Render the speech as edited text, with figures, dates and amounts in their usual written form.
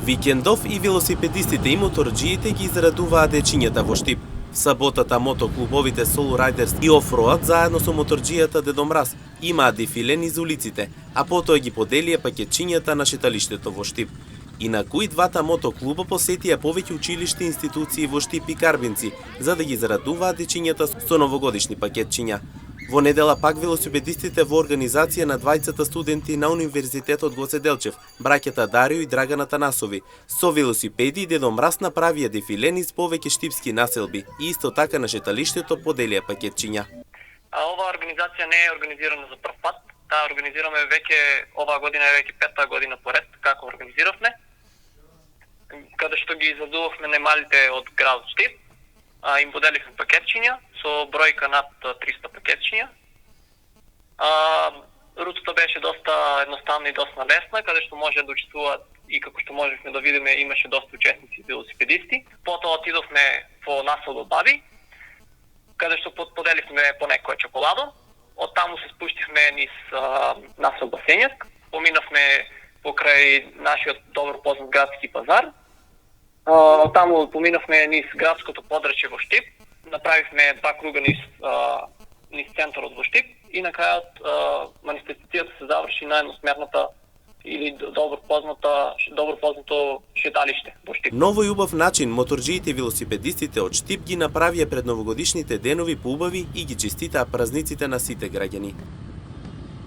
Викендов и велосипедистите и моторџиите ги израдуваа дечињата во Штип. В саботата мотоклубовите Solo Riders и Offroad заедно со моторџијата Дедо Мраз имаа дефиле низ улиците, а потоа ги поделија пакетчињата на шеталиштето во Штип. Инаку и двата мотоклуба посетија повеќе училишти и институции во Штип и Карбинци, за да ги зарадуваат дечињата со новогодишни пакетчиња. Во недела пак велосипедистите во организација на двајцата студенти на Универзитетот Гоце Делчев, браќата Дарио и Драгана Танасови, со велосипеди и Дедо Мраз направија дефиле низ повеќе штипски населби и исто така на шеталиштето поделија пакетчиња. Оваа организација не е организирана за прв пат. Таа организираме веќе, оваа година е веќе петта година поред како организиравме, каде што ги израдувавме најмалите од градот Штип. Им поделивме пакетчиња со бројка над 300 пакетчиња. Рутата беше доста едноставна и доста лесна, каде што може да учествуваат и како што можевме да видиме имаше доста учесници велосипедисти. Потоа отидовме во населба Баби, каде што поделивме по некоја чоколадо. Од таму се спуштивме низ населба Сењак, поминавме покрај нашиот добро познат градски пазар. Таму поминавме низ градското подрачје во Штип, направивме два круга низ центарот во Штип и на крајот манифестацијата се заврши на едносмерната или добро познато шеталиште во Штип. Ново и убав начин моторџиите и велосипедистите од Штип ги направија пред новогодишните денови поубави и ги честитаа празниците на сите граѓани.